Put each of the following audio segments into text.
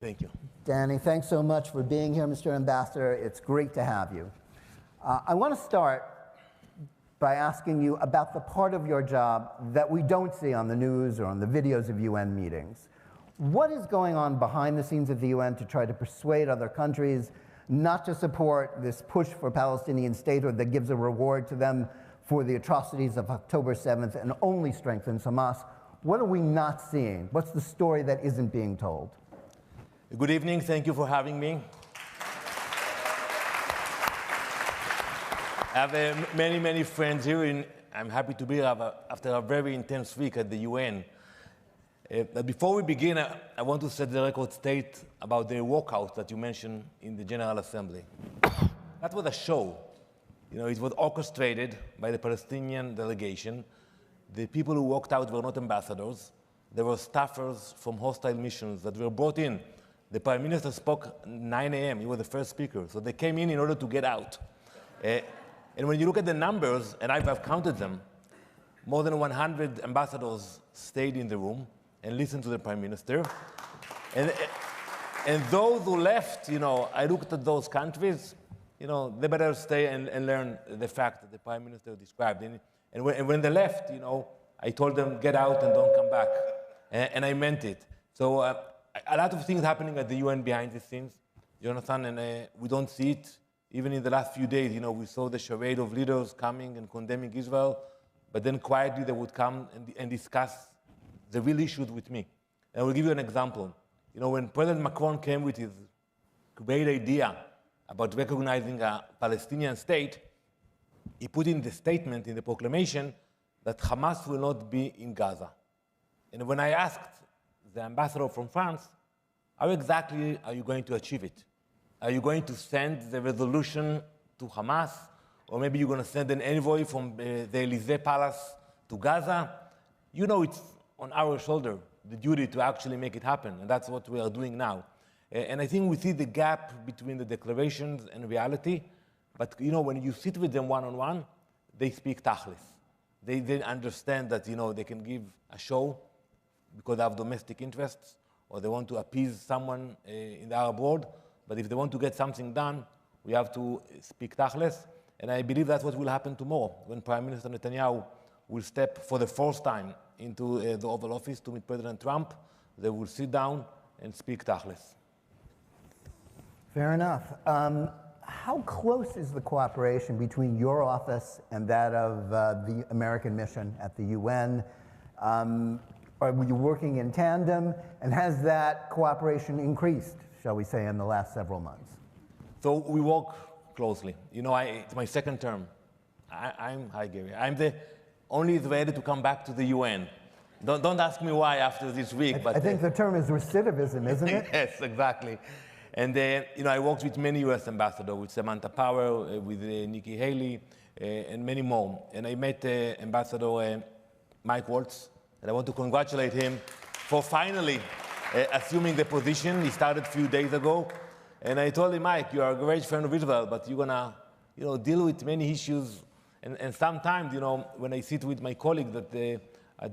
Thank you. Dany, thanks so much for being here, Mr. Ambassador. It's great to have you. I want to start by asking you about the part of your job that we don't see on the news or on the videos of UN meetings. What is going on behind the scenes of the UN to try to persuade other countries not to support this push for Palestinian statehood that gives a reward to them for the atrocities of October 7th and only strengthens Hamas? What are we not seeing? What's the story that isn't being told? Good evening. Thank you for having me. I have many friends here, and I'm happy to be here after a very intense week at the UN. But before we begin, I want to set the record straight about the walkout that you mentioned in the General Assembly. That was a show. It was orchestrated by the Palestinian delegation. The people who walked out were not ambassadors. There were staffers from hostile missions that were brought in. The Prime Minister spoke at 9 a.m. He was the first speaker. So they came in order to get out. And when you look at the numbers, and I've counted them, more than 100 ambassadors stayed in the room and listened to the Prime Minister. And those who left, I looked at those countries, they better stay and learn the fact that the Prime Minister described. And when they left, I told them, get out and don't come back. And I meant it. So a lot of things happening at the UN behind the scenes, Jonathan, and we don't see it. Even in the last few days, we saw the charade of leaders coming and condemning Israel, but then quietly they would come and discuss the real issues with me. And I will give you an example. When President Macron came with his great idea about recognizing a Palestinian state, he put in the statement, in the proclamation, that Hamas will not be in Gaza. And when I asked the ambassador from France, how exactly are you going to achieve it? Are you going to send the resolution to Hamas? Or maybe you're going to send an envoy from the Elysee Palace to Gaza? It's on our shoulder, the duty to actually make it happen. And that's what we are doing now. And I think we see the gap between the declarations and reality. But, when you sit with them one-on-one, they speak tachlis. They understand that, they can give a show because they have domestic interests, or they want to appease someone in the Arab world. But if they want to get something done, we have to speak tachlis. And I believe that's what will happen tomorrow when Prime Minister Netanyahu will step for the first time into the Oval Office to meet President Trump. They will sit down and speak tachlis. Fair enough. How close is the cooperation between your office and that of the American mission at the UN? Are you working in tandem? And has that cooperation increased, shall we say, in the last several months? So we work closely. It's my second term. Hi, Gary. I'm the only Israeli to come back to the UN. Don't ask me why after this week. But I think the term is recidivism, isn't it? Yes, exactly. And I worked with many U.S. ambassadors, with Samantha Power, with Nikki Haley, and many more. And I met Ambassador Mike Waltz, and I want to congratulate him for finally assuming the position. He started a few days ago. And I told him, Mike, you are a great friend of Israel, but you're going to deal with many issues. And sometimes, when I sit with my colleagues at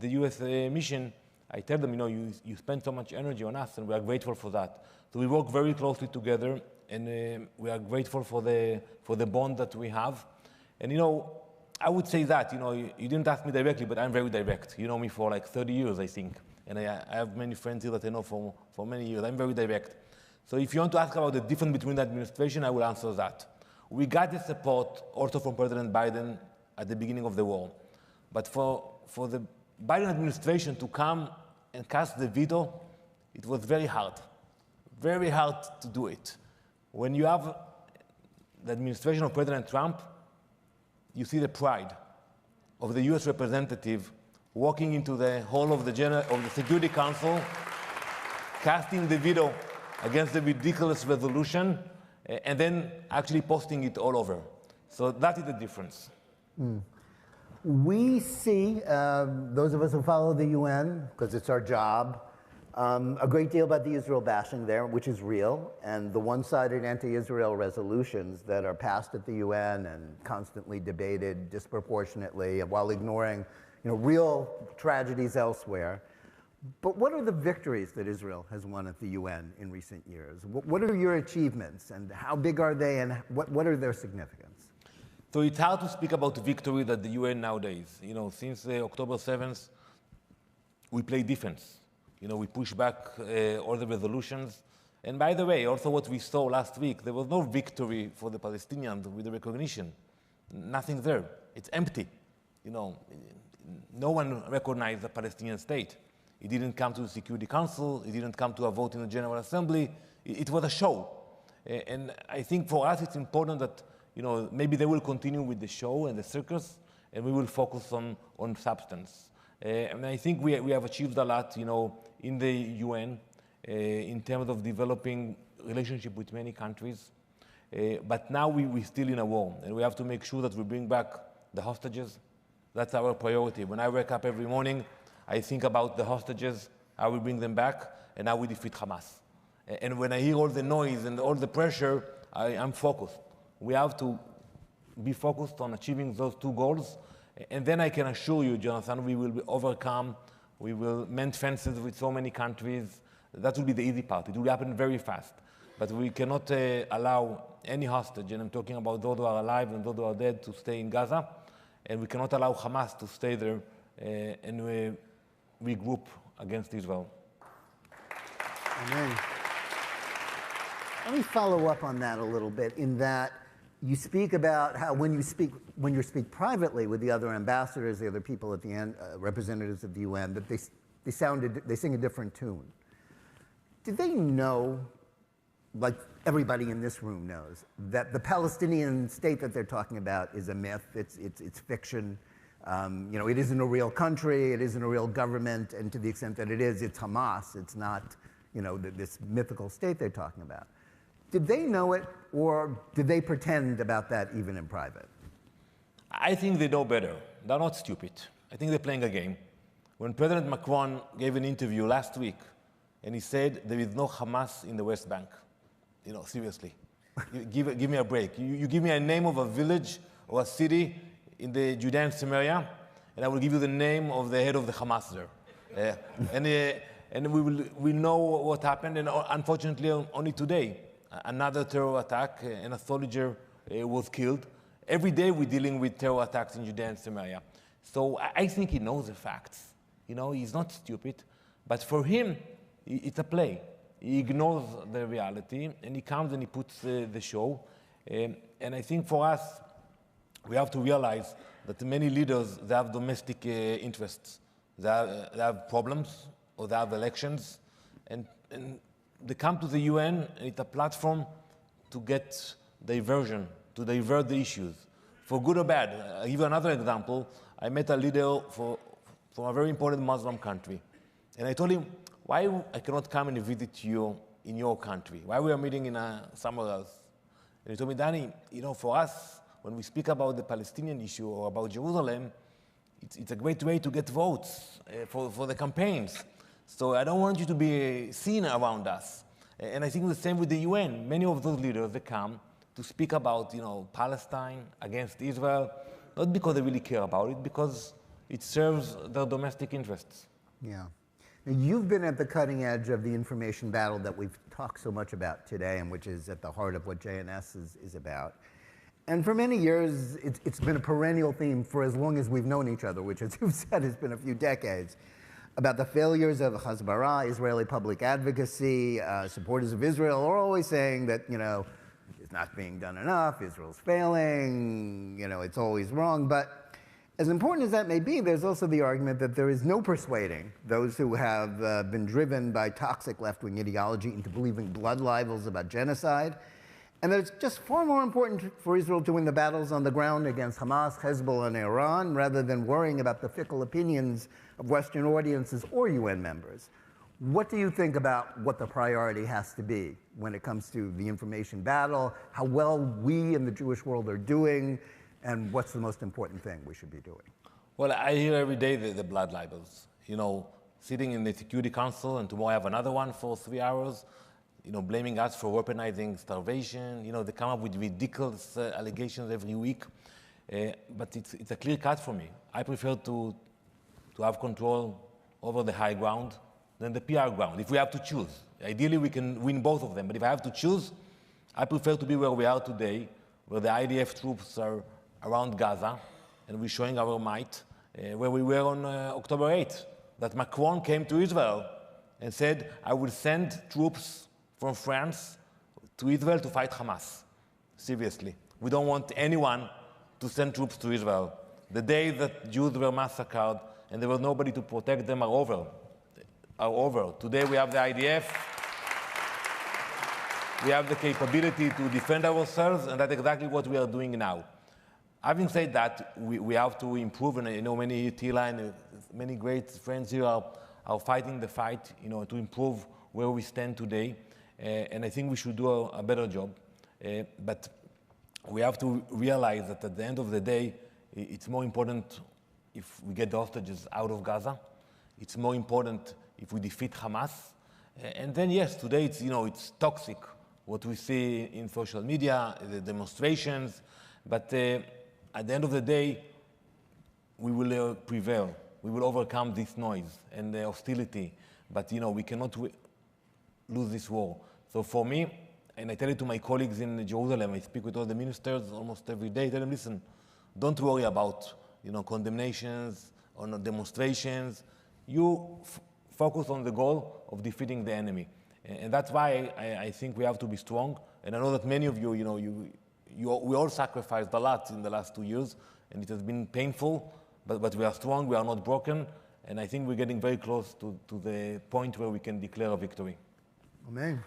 the U.S. mission, I tell them, you spend so much energy on us, and we are grateful for that. So we work very closely together, and we are grateful for the bond that we have. And, I would say that, you didn't ask me directly, but I'm very direct. You know me for like 30 years, I think. And I have many friends here that I know for many years. I'm very direct. So if you want to ask about the difference between the administration, I will answer that. We got the support also from President Biden at the beginning of the war. But for the Biden administration to come and cast the veto, it was very hard to do it. When you have the administration of President Trump, you see the pride of the U.S. representative walking into the hall of the Security Council, casting the veto against the ridiculous resolution, and then actually posting it all over. So that is the difference. We see, those of us who follow the UN, because it's our job, a great deal about the Israel bashing there, which is real, and the one-sided anti-Israel resolutions that are passed at the UN and constantly debated disproportionately while ignoring real tragedies elsewhere. But what are the victories that Israel has won at the UN in recent years? What are your achievements, and how big are they, and what are their significance? So it's hard to speak about victory at the UN nowadays. Since October 7th, we play defense. We push back all the resolutions. And by the way, also what we saw last week, there was no victory for the Palestinians with the recognition. Nothing there. It's empty. No one recognized the Palestinian state. It didn't come to the Security Council. It didn't come to a vote in the General Assembly. It was a show. And I think for us it's important that maybe they will continue with the show and the circus, and we will focus on substance. And I think we have achieved a lot, in the UN in terms of developing relationship with many countries. But now we're still in a war, and we have to make sure that we bring back the hostages. That's our priority. When I wake up every morning, I think about the hostages, how we bring them back, and how we defeat Hamas. And when I hear all the noise and all the pressure, I'm focused. We have to be focused on achieving those two goals. And then I can assure you, Jonathan, we will overcome. We will mend fences with so many countries. That will be the easy part. It will happen very fast. But we cannot allow any hostage, and I'm talking about those who are alive and those who are dead, to stay in Gaza. And we cannot allow Hamas to stay there and regroup against Israel. Amen. Let me follow up on that a little bit, in that you speak about how when you speak privately with the other ambassadors, the other people at the end, representatives of the UN, that they sing a different tune. Did they know, like everybody in this room knows, that the Palestinian state that they're talking about is a myth? It's fiction. It isn't a real country. It isn't a real government. And to the extent that it is, it's Hamas. It's not, this mythical state they're talking about. Did they know it, or did they pretend about that even in private? I think they know better. They're not stupid. I think they're playing a game. When President Macron gave an interview last week, and he said there is no Hamas in the West Bank, seriously, give me a break. You give me a name of a village or a city in the Judean Samaria, and I will give you the name of the head of the Hamas there. And we know what happened, and unfortunately only today, another terror attack, and a soldier was killed. Every day we're dealing with terror attacks in Judea and Samaria. So I think he knows the facts. He's not stupid. But for him, it's a play. He ignores the reality, and he comes and he puts the show. And I think for us, we have to realize that many leaders, they have domestic interests. They have problems, or they have elections. And they come to the UN, and it's a platform to get diversion, to divert the issues, for good or bad. I'll give you another example. I met a leader from a very important Muslim country. And I told him, why I cannot come and visit you in your country? Why we are meeting in somewhere else? And he told me, Dany, for us, when we speak about the Palestinian issue or about Jerusalem, it's a great way to get votes for the campaigns. So I don't want you to be seen around us. And I think the same with the UN. Many of those leaders, they come to speak about, Palestine against Israel, not because they really care about it, because it serves their domestic interests. Yeah. Now, you've been at the cutting edge of the information battle that we've talked so much about today, and which is at the heart of what JNS is about. And for many years, it's been a perennial theme for as long as we've known each other, which, as you've said, has been a few decades, about the failures of Hasbara, Israeli public advocacy. Supporters of Israel are always saying that, it's not being done enough, Israel's failing, it's always wrong. But as important as that may be, there's also the argument that there is no persuading those who have been driven by toxic left-wing ideology into believing blood libels about genocide, and that it's just far more important for Israel to win the battles on the ground against Hamas, Hezbollah, and Iran, rather than worrying about the fickle opinions of Western audiences or UN members. What do you think about what the priority has to be when it comes to the information battle, how well we in the Jewish world are doing, and what's the most important thing we should be doing? Well, I hear every day the blood libels. Sitting in the Security Council, and tomorrow I have another one for 3 hours, blaming us for weaponizing starvation. They come up with ridiculous allegations every week. But it's a clear cut for me. I prefer to have control over the high ground, than the PR ground, if we have to choose. Ideally, we can win both of them, but if I have to choose, I prefer to be where we are today, where the IDF troops are around Gaza, and we're showing our might, where we were on October 8th, that Macron came to Israel and said, I will send troops from France to Israel to fight Hamas. Seriously. We don't want anyone to send troops to Israel. The days that Jews were massacred and there was nobody to protect them are over. Today we have the IDF. We have the capability to defend ourselves, and that's exactly what we are doing now. Having said that, we have to improve, and I know many Tila and many great friends here are fighting the fight, to improve where we stand today, and I think we should do a better job. But we have to realize that at the end of the day, it's more important if we get the hostages out of Gaza. It's more important if we defeat Hamas. And then, yes, today it's toxic, what we see in social media, the demonstrations, but at the end of the day, we will prevail. We will overcome this noise and the hostility, but we cannot lose this war. So for me, and I tell it to my colleagues in Jerusalem, I speak with all the ministers almost every day, I tell them, listen, don't worry about condemnations or demonstrations. You focus on the goal of defeating the enemy. And that's why I think we have to be strong. And I know that many of you, we all sacrificed a lot in the last 2 years, and it has been painful, but we are strong, we are not broken, and I think we're getting very close to the point where we can declare a victory. Amen.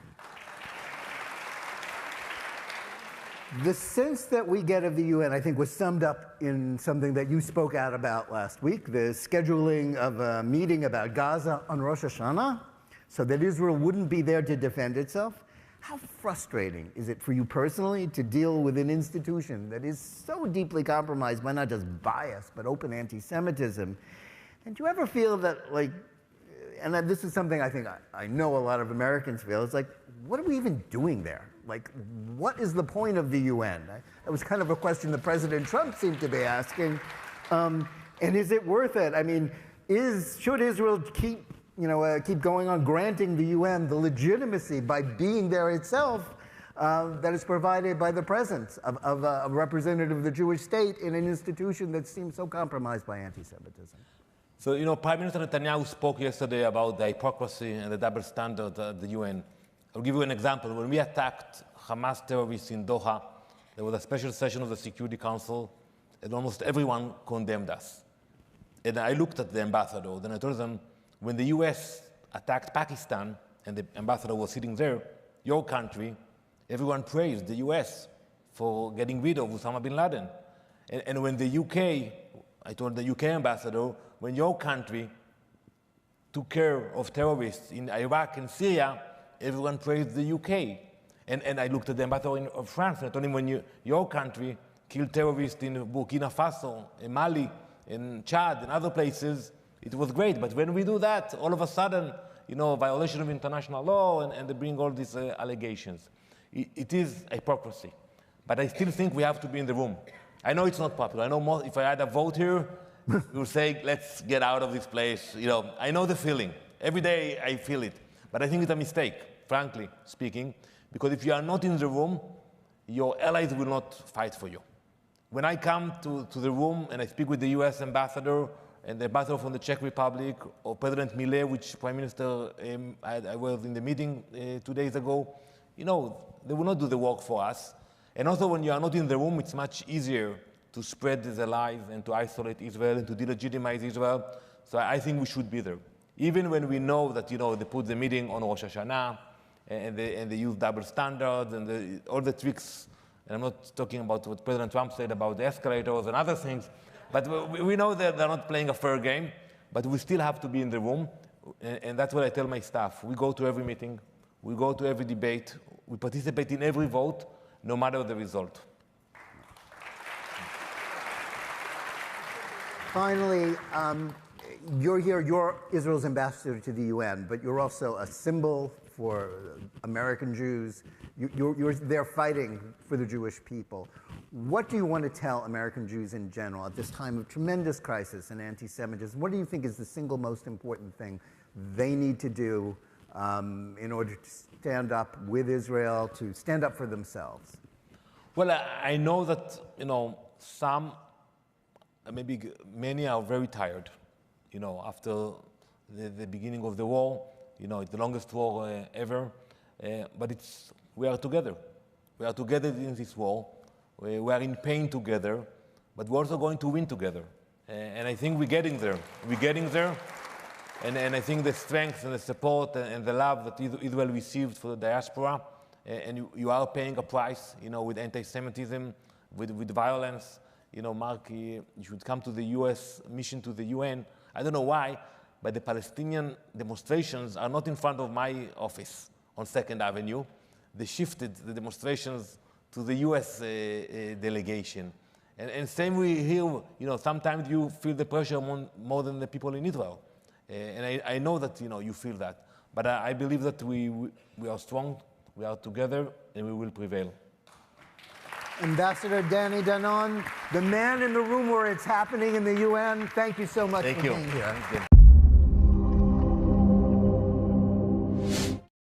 The sense that we get of the UN, I think, was summed up in something that you spoke out about last week, the scheduling of a meeting about Gaza on Rosh Hashanah, so that Israel wouldn't be there to defend itself. How frustrating is it for you personally to deal with an institution that is so deeply compromised by not just bias, but open anti-Semitism? And do you ever feel that, and this is something I think I know a lot of Americans feel, it's like, what are we even doing there? What is the point of the UN? That was kind of a question that President Trump seemed to be asking. And is it worth it? I mean, should Israel keep going on granting the UN the legitimacy by being there itself that is provided by the presence of a representative of the Jewish state in an institution that seems so compromised by anti-Semitism? So, Prime Minister Netanyahu spoke yesterday about the hypocrisy and the double standard at the UN. I'll give you an example. When we attacked Hamas terrorists in Doha, there was a special session of the Security Council, and almost everyone condemned us. And I looked at the ambassador, and I told them, when the US attacked Pakistan, and the ambassador was sitting there, your country, everyone praised the US for getting rid of Osama bin Laden. And when the UK, I told the UK ambassador, when your country took care of terrorists in Iraq and Syria, everyone praised the UK. And I looked at the ambassador of France, and I told him, when your country killed terrorists in Burkina Faso, in Mali, in Chad, and other places, it was great. But when we do that, all of a sudden, violation of international law, and they bring all these allegations. It is hypocrisy. But I still think we have to be in the room. I know it's not popular. I know if I had a vote here, we would say, let's get out of this place. I know the feeling. Every day I feel it. But I think it's a mistake, frankly speaking, because if you are not in the room, your allies will not fight for you. When I come to the room and I speak with the US ambassador and the ambassador from the Czech Republic, or President Millet, which Prime Minister, I was in the meeting 2 days ago, they will not do the work for us. And also when you are not in the room, it's much easier to spread the lies and to isolate Israel and to delegitimize Israel. So I think we should be there. Even when we know that, they put the meeting on Rosh Hashanah, and they use double standards and all the tricks. And I'm not talking about what President Trump said about the escalators and other things, but we know that they're not playing a fair game, but we still have to be in the room. And that's what I tell my staff. We go to every meeting, we go to every debate, we participate in every vote, no matter the result. Finally, you're here, you're Israel's ambassador to the UN, but you're also a symbol for American Jews. You're there fighting for the Jewish people. What do you want to tell American Jews in general at this time of tremendous crisis and anti-Semitism? What do you think is the single most important thing they need to do in order to stand up with Israel, to stand up for themselves? Well, I know that, some, maybe many are very tired, after the beginning of the war. It's the longest war ever, but we are together. We are together in this war. We are in pain together, but we're also going to win together. And I think we're getting there. We're getting there. And I think the strength and the support and the love that Israel received for the diaspora, and you are paying a price, with anti-Semitism, with violence. Mark, you should come to the US mission to the UN. I don't know why, but the Palestinian demonstrations are not in front of my office on 2nd Avenue. They shifted the demonstrations to the US delegation. And same way here, sometimes you feel the pressure more than the people in Israel. And I know that, you feel that. But I believe that we are strong, we are together, and we will prevail. Ambassador Dany Danon, the man in the room where it's happening in the UN, thank you so much for being here. Thank you.